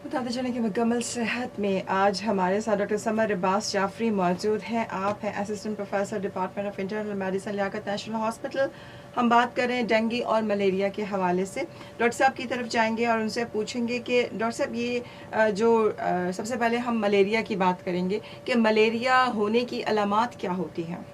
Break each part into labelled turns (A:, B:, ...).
A: बताते चलें कि मुकम्मल सेहत में आज हमारे साथ डॉक्टर समर अब्बास जाफरी मौजूद हैं। आप हैं assistant professor department of internal medicine Liaquat National Hospital. हम बात कर रहे हैं डेंगू और मलेरिया के हवाले से। डॉक्टर साहब की तरफ जाएंगे और उनसे पूछेंगे कि डॉक्टर साहब ये सबसे पहले हम मलेरिया की बात करेंगे कि मलेरिया होने की अलामात क्या होती हैं।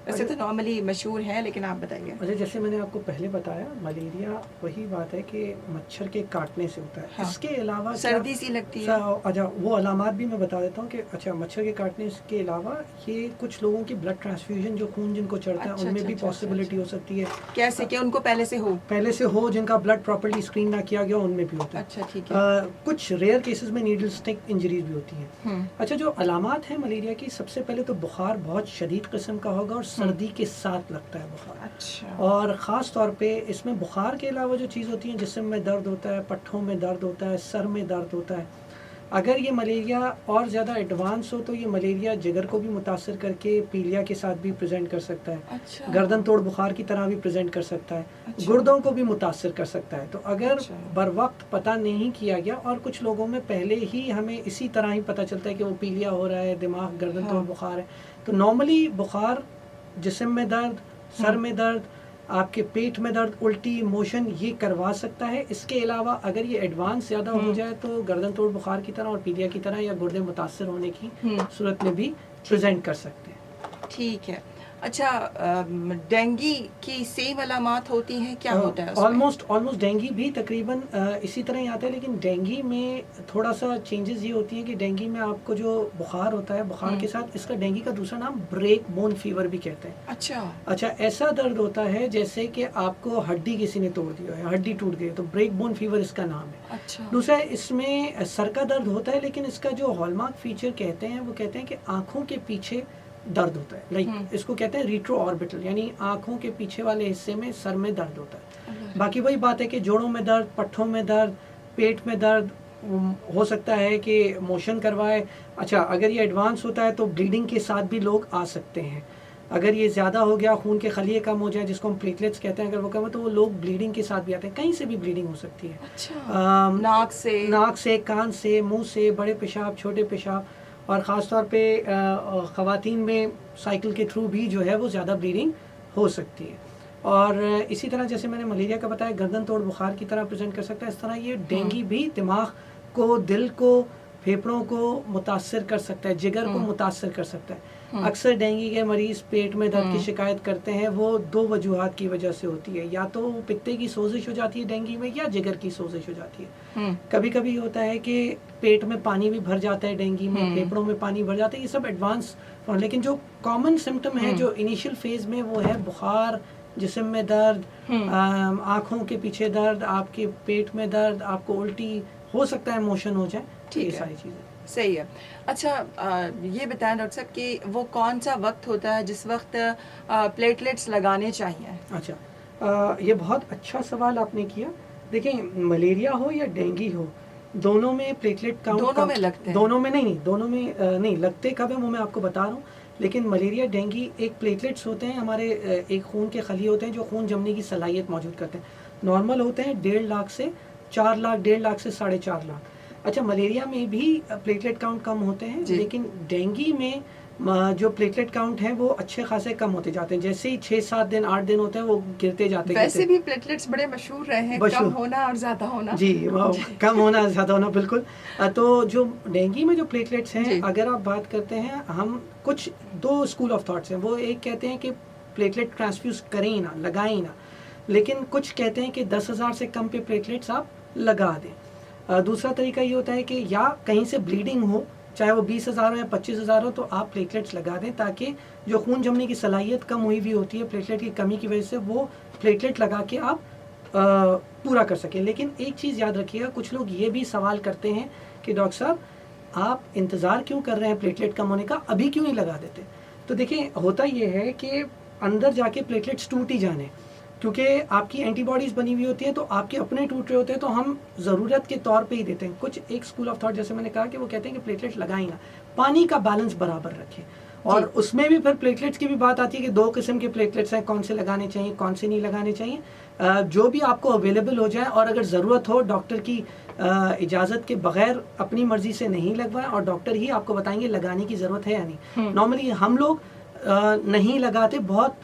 A: वैसे तो नॉर्मली मशहूर है, लेकिन आप बताइए।
B: अच्छा, जैसे मैंने आपको पहले बताया, मलेरिया वही बात है कि मच्छर के काटने से होता है।
A: हाँ।
B: इसके अलावा
A: सर्दी सी लगती है।
B: अच्छा, वो अलामात भी मैं बता देता हूँ कि अच्छा, मच्छर के काटने के अलावा ये कुछ लोगों की ब्लड ट्रांसफ्यूजन, जो खून जिनको चढ़ता है, उनमें भी पॉसिबिलिटी हो सकती है।
A: कैसे कि उनको पहले से हो
B: जिनका ब्लड प्रॉपर्ली स्क्रीन ना किया गया, उनमें भी होता है।
A: अच्छा, ठीक है।
B: कुछ रेयर केसेस में नीडल स्टिक इंजरीज भी होती हैं। अच्छा, जो अलामात हैं मलेरिया की, सबसे पहले तो बुखार बहुत शदीद किस्म का होगा और सर्दी के साथ लगता है बुखार।
A: अच्छा।
B: और ख़ास तौर पे इसमें बुखार के अलावा जो चीज़ होती है, जिस्म में दर्द होता है, पट्ठों में दर्द होता है, सर में दर्द होता है। अगर ये मलेरिया और ज़्यादा एडवांस हो तो ये मलेरिया जिगर को भी मुतासर करके पीलिया के साथ भी प्रेजेंट कर सकता है।
A: अच्छा।
B: गर्दन तोड़ बुखार की तरह भी प्रेजेंट कर सकता है।
A: अच्छा।
B: गुर्दों को भी मुतासर कर सकता है। तो अगर
A: अच्छा।
B: बर वक्त पता नहीं किया गया, और कुछ लोगों में पहले ही हमें इसी तरह ही पता चलता है कि वो पीलिया हो रहा है, दिमाग गर्दन तोड़ बुखार है, तो नॉर्मली बुखार, जिस्म में दर्द, सर में दर्द, आपके पेट में दर्द, उल्टी, मोशन, ये करवा सकता है। इसके अलावा अगर ये एडवांस ज़्यादा हो जाए तो गर्दन तोड़ बुखार की तरह और पीलिया की तरह या गुर्दे मुतासर होने की सूरत में भी प्रेजेंट कर सकते हैं।
A: ठीक है। अच्छा, डेंगू की सेम अलामात होती हैं, क्या होता है उसमें?
B: ऑलमोस्ट डेंगू भी तकरीबन इसी तरह ही आता है, लेकिन डेंगू में थोड़ा सा चेंजेस ये होती हैं कि डेंगू में आपको जो बुखार होता है, बुखार के साथ इसका, डेंगू का दूसरा नाम ब्रेक बोन फीवर भी कहते हैं। अच्छा, ऐसा दर्द होता है जैसे कि आपको हड्डी किसी ने तोड़ दिया है, हड्डी टूट गई, तो ब्रेक बोन फीवर इसका नाम है।
A: अच्छा।
B: दूसरा, इसमें सर का दर्द होता है, लेकिन इसका जो हॉलमार्क फीचर कहते हैं, वो कहते हैं कि आंखों के पीछे दर्द होता है। लाइक इसको कहते हैं रिट्रो ऑर्बिटल, यानी आंखों के पीछे वाले हिस्से में, सर में दर्द होता है। बाकी वही बात है कि जोड़ों में दर्द, पट्ठों में दर्द, पेट में दर्द, हो सकता है कि मोशन करवाए। अच्छा, अगर ये एडवांस होता है तो ब्लीडिंग के साथ भी लोग आ सकते हैं। अगर ये ज़्यादा हो गया, खून के खलिए कम हो जाए, जिसको हम प्लेटलेट्स कहते हैं, अगर वो कम हो तो वो लोग ब्लीडिंग के साथ भी आते हैं। कहीं से भी ब्लीडिंग हो सकती है।
A: अच्छा।
B: नाक से, कान से, मुंह से, बड़े पेशाब, छोटे पेशाब, और ख़ास तौर पे ख़वातीन में साइकिल के थ्रू भी जो है वो ज़्यादा ब्लीडिंग हो सकती है। और इसी तरह जैसे मैंने मलेरिया का बताया, गर्दन तोड़ बुखार की तरह प्रेजेंट कर सकता है, इस तरह ये डेंगू भी दिमाग को, दिल को, फेफड़ों को मुतासर कर सकता है, जिगर को मुतासर कर सकता है। अक्सर डेंगू के मरीज़ पेट में दर्द की शिकायत करते हैं, वो दो वजूहात की वजह से होती है। या तो पित्ते की सोजिश हो जाती है डेंगू में, या जिगर की सोजिश हो जाती है। कभी कभी होता है कि पेट में पानी भी भर जाता है डेंगू में, फेफड़ों में पानी भर जाता है, ये सब एडवांस फॉर्म। लेकिन जो कॉमन सिम्टम है, जो इनिशियल फेज में, वो है बुखार, जिस्म में दर्द, आँखों के पीछे दर्द, आपके पेट में दर्द, आपको उल्टी, हो सकता है मोशन हो जाए, ये सारी चीज़ें।
A: सही है। अच्छा, ये बताएं डॉक्टर साहब कि वो कौन सा वक्त होता है जिस वक्त प्लेटलेट्स लगाने चाहिए?
B: अच्छा, ये बहुत अच्छा सवाल आपने किया। देखिए, मलेरिया हो या डेंगू हो, दोनों में प्लेटलेट काउंट
A: दोनों में लगते हैं?
B: दोनों में नहीं, दोनों में नहीं लगते। कब है वो मैं आपको बता रहा हूँ। लेकिन मलेरिया, डेंगू, एक प्लेटलेट्स होते हैं हमारे, एक खून के खलिए होते हैं जो खून जमने की सलाहियत मौजूद करते हैं। नॉर्मल होते हैं 1.5 लाख से 4 लाख, 1.5 लाख से 4.5 लाख। अच्छा, मलेरिया में भी प्लेटलेट काउंट कम होते हैं, लेकिन डेंगू में जो प्लेटलेट काउंट है वो अच्छे खासे कम होते जाते हैं। जैसे ही 6-7 दिन, 8 दिन होते हैं, वो गिरते जाते हैं।
A: वैसे भी प्लेटलेट्स बड़े मशहूर रहे हैं, कम होना और ज़्यादा होना।
B: जी, कम होना, ज़्यादा होना, बिल्कुल। तो जो डेंगू में जो प्लेटलेट्स हैं, अगर आप बात करते हैं, हम कुछ 2 स्कूल ऑफ थॉट्स हैं। वो एक कहते हैं कि प्लेटलेट ट्रांसफ्यूज़ करें ही ना, लगाएं ही ना। लेकिन कुछ कहते हैं कि 10,000 से कम पे प्लेटलेट्स आप लगा दें। दूसरा तरीका ये होता है कि या कहीं से ब्लीडिंग हो, चाहे वो 20,000 हो या 25,000 हो, तो आप प्लेटलेट्स लगा दें, ताकि जो खून जमने की सलाहियत कम हुई हुई होती है प्लेटलेट की कमी की वजह से, वो प्लेटलेट लगा के आप पूरा कर सकें। लेकिन एक चीज़ याद रखिएगा, कुछ लोग ये भी सवाल करते हैं कि डॉक्टर साहब, आप इंतज़ार क्यों कर रहे हैं प्लेटलेट कम होने का, अभी क्यों नहीं लगा देते? तो देखिए, होता ये है कि अंदर जाके प्लेटलेट्स टूट ही जाने, क्योंकि आपकी एंटीबॉडीज़ बनी हुई होती है, तो आपके अपने टूट रहे होते हैं, तो हम ज़रूरत के तौर पे ही देते हैं। कुछ एक स्कूल ऑफ थॉट, जैसे मैंने कहा, कि वो कहते हैं कि प्लेटलेट्स लगाएं ना, पानी का बैलेंस बराबर रखें। और
A: जी।
B: उसमें भी फिर प्लेटलेट्स की भी बात आती है कि 2 किस्म के प्लेटलेट्स हैं, कौन से लगाने चाहिए, कौन से नहीं लगाने चाहिए। जो भी आपको अवेलेबल हो जाए, और अगर ज़रूरत हो डॉक्टर की इजाज़त के बगैर अपनी मर्ज़ी से नहीं लगवाएं, और डॉक्टर ही आपको बताएंगे लगाने की ज़रूरत है या नहीं। नॉर्मली हम लोग नहीं लगाते, बहुत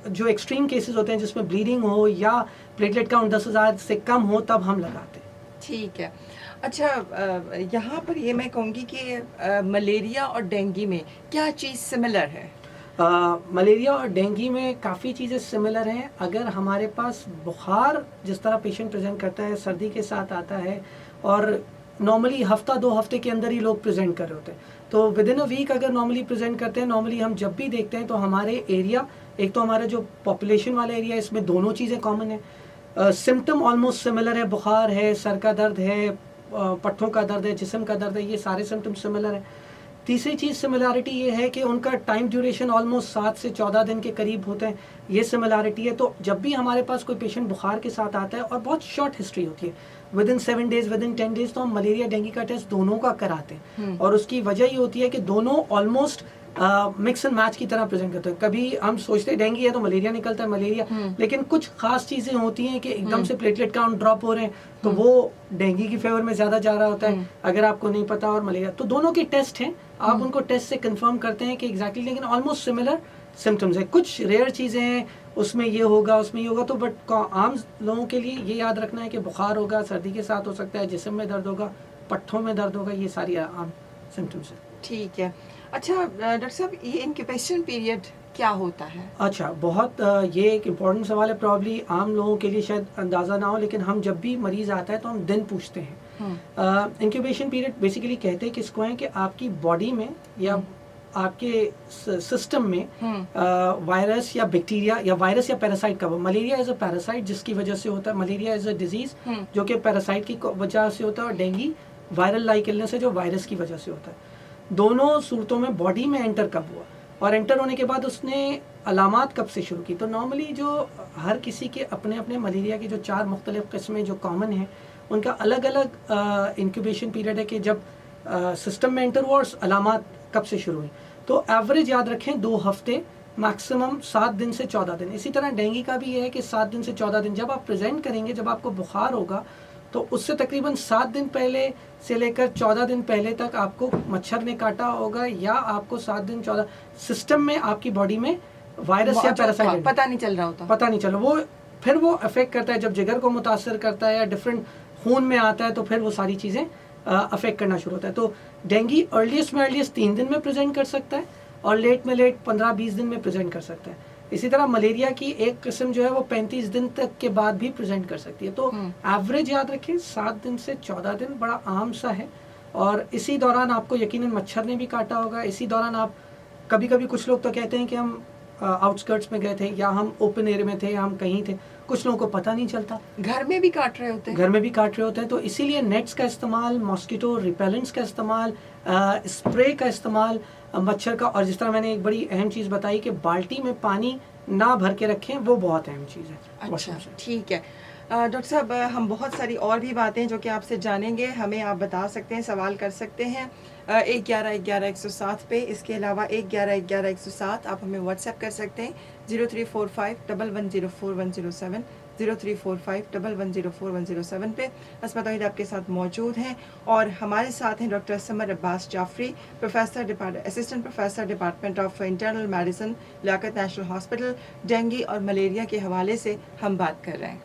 B: जो एक्सट्रीम केसेस होते हैं जिसमें ब्लीडिंग हो या प्लेटलेट काउंट 10,000 से कम हो, तब हम लगाते हैं।
A: ठीक है। अच्छा, यहाँ पर ये मैं कहूँगी कि मलेरिया और डेंगू में क्या चीज़ सिमिलर है?
B: मलेरिया और डेंगू में काफ़ी चीज़ें सिमिलर हैं। अगर हमारे पास बुखार जिस तरह पेशेंट प्रेजेंट करता है, सर्दी के साथ आता है, और नॉर्मली हफ्ता 2 हफ्ते के अंदर ही लोग प्रेजेंट कर रहे होते हैं, तो विद इन अ वीक अगर नॉर्मली प्रेजेंट करते हैं, नॉर्मली हम जब भी देखते हैं तो हमारे एरिया, एक तो हमारा जो पॉपुलेशन वाला एरिया है, इसमें दोनों चीज़ें कॉमन है। सिम्टम ऑलमोस्ट सिमिलर है, बुखार है, सर का दर्द है, पट्ठों का दर्द है, जिस्म का दर्द है, ये सारे सिम्टम सिमिलर है। तीसरी चीज़ सिमिलरिटी ये है कि उनका टाइम ड्यूरेशन ऑलमोस्ट 7 से 14 दिन के करीब होते हैं, ये सिमिलरिटी है। तो जब भी हमारे पास कोई पेशेंट बुखार के साथ आता है और बहुत शॉर्ट हिस्ट्री होती है, with in 7 days, with in 10 days, तो हम मलेरिया डेंगू का टेस्ट दोनों का कराते हैं। और उसकी वजह ये होती है कि दोनों ऑलमोस्ट मिक्स एंड मैच की तरह प्रेजेंट करते हैं। कभी हम सोचते हैं डेंगू है तो मलेरिया निकलता है, मलेरिया, लेकिन कुछ खास चीज़ें होती हैं कि एकदम से प्लेटलेट काउंट ड्रॉप हो रहे हैं, तो वो डेंगू की फेवर में ज़्यादा जा रहा होता है, अगर आपको नहीं पता, और मलेरिया। तो दोनों के टेस्ट हैं, आप उनको टेस्ट से कंफर्म करते हैं कि एग्जैक्टली, लेकिन ऑलमोस्ट सिमिलर सिम्टम्स है। कुछ रेयर चीज़ें हैं, उसमें ये होगा, उसमें ये होगा, तो बट आम लोगों के लिए ये याद रखना है कि बुखार होगा, सर्दी के साथ हो सकता है, जिस्म में दर्द होगा, पट्ठों में दर्द होगा, ये सारी आम सिम्टम्स हैं।
A: ठीक है। अच्छा, डॉक्टर साहब, ये इंक्यूबेशन पीरियड क्या होता है?
B: अच्छा, बहुत ये एक इम्पॉर्टेंट सवाल है, प्रॉब्ली आम लोगों के लिए शायद अंदाज़ा ना हो, लेकिन हम जब भी मरीज़ आता है तो हम दिन पूछते हैं। इंक्यूबेशन पीरियड बेसिकली कहते हैं किसको है कि आपकी बॉडी में या आपके सिस्टम में वायरस या बैक्टीरिया या वायरस या पैरासाइट का, मलेरिया इज़ अ पैरासाइट जिसकी वजह से होता है, मलेरिया इज़ अ डिजीज़ जो कि पैरासाइट की वजह से होता है, और डेंगू वायरल लाइक इलनेस है जो वायरस की वजह से होता है। दोनों सूरतों में बॉडी में एंटर कब हुआ, और एंटर होने के बाद उसने अलामात कब से शुरू की। तो नॉर्मली जो हर किसी के अपने अपने मलेरिया की जो 4 मुख्तलिफ किस्में जो कॉमन हैं, उनका अलग अलग इंक्यूबेशन पीरियड है कि जब सिस्टम में एंटर हुआ और अलामात कब से शुरू हुई। तो एवरेज याद रखें 2 हफ्ते, मैक्सिमम 7 दिन से 14 दिन। इसी तरह डेंगू का भी ये है कि 7 दिन से 14 दिन। जब आप प्रेजेंट करेंगे, जब आपको बुखार होगा, तो उससे तकरीबन 7 दिन पहले से लेकर 14 दिन पहले तक आपको मच्छर ने काटा होगा, या आपको 7 दिन 14 सिस्टम में आपकी बॉडी में वायरस या पैरासाइट
A: पता नहीं चल रहा होता,
B: पता नहीं चला, वो फिर वो अफेक्ट करता है, जब जिगर को मुतासर करता है या डिफरेंट खून में आता है, तो फिर वो सारी चीज़ें अफेक्ट करना शुरू होता है। तो डेंगू अर्लीस्ट में अर्लीस्ट 3 दिन में प्रेजेंट कर सकता है, और लेट में लेट 15-20 दिन में प्रेजेंट कर सकता है। इसी तरह मलेरिया की एक किस्म जो है वो 35 दिन तक के बाद भी प्रेजेंट कर सकती है। तो एवरेज याद रखें 7 दिन से 14 दिन, बड़ा आम सा है। और इसी दौरान आपको यकीनन मच्छर ने भी काटा होगा। इसी दौरान आप कभी कभी, कुछ लोग तो कहते हैं कि हम आउटस्कर्ट्स में गए थे, या हम ओपन एरिया में थे, या हम कहीं थे, कुछ लोगों को पता नहीं चलता,
A: घर में भी काट रहे होते हैं।
B: घर में भी काट रहे होते हैं। तो इसीलिए नेट्स का इस्तेमाल, मॉस्किटो रिपेलेंट्स का इस्तेमाल, स्प्रे का इस्तेमाल मच्छर का, और जिस तरह मैंने एक बड़ी अहम चीज़ बताई कि बाल्टी में पानी ना भर के रखें, वो बहुत अहम चीज़ है।
A: अच्छा, ठीक है। डॉक्टर साहब, हम बहुत सारी और भी बातें जो कि आपसे जानेंगे, हमें आप बता सकते हैं, सवाल कर सकते हैं 111-111-107 पे। इसके अलावा 111-111-107 आप हमें व्हाट्सएप कर सकते हैं 03451104-107, 03451104-107 पे। अस्मा तौहीद आपके साथ मौजूद हैं, और हमारे साथ हैं doctor Samar Abbas Jafri, assistant professor department of internal medicine, Liaquat National Hospital. Dengue और मलेरिया के हवाले से हम बात कर रहे हैं।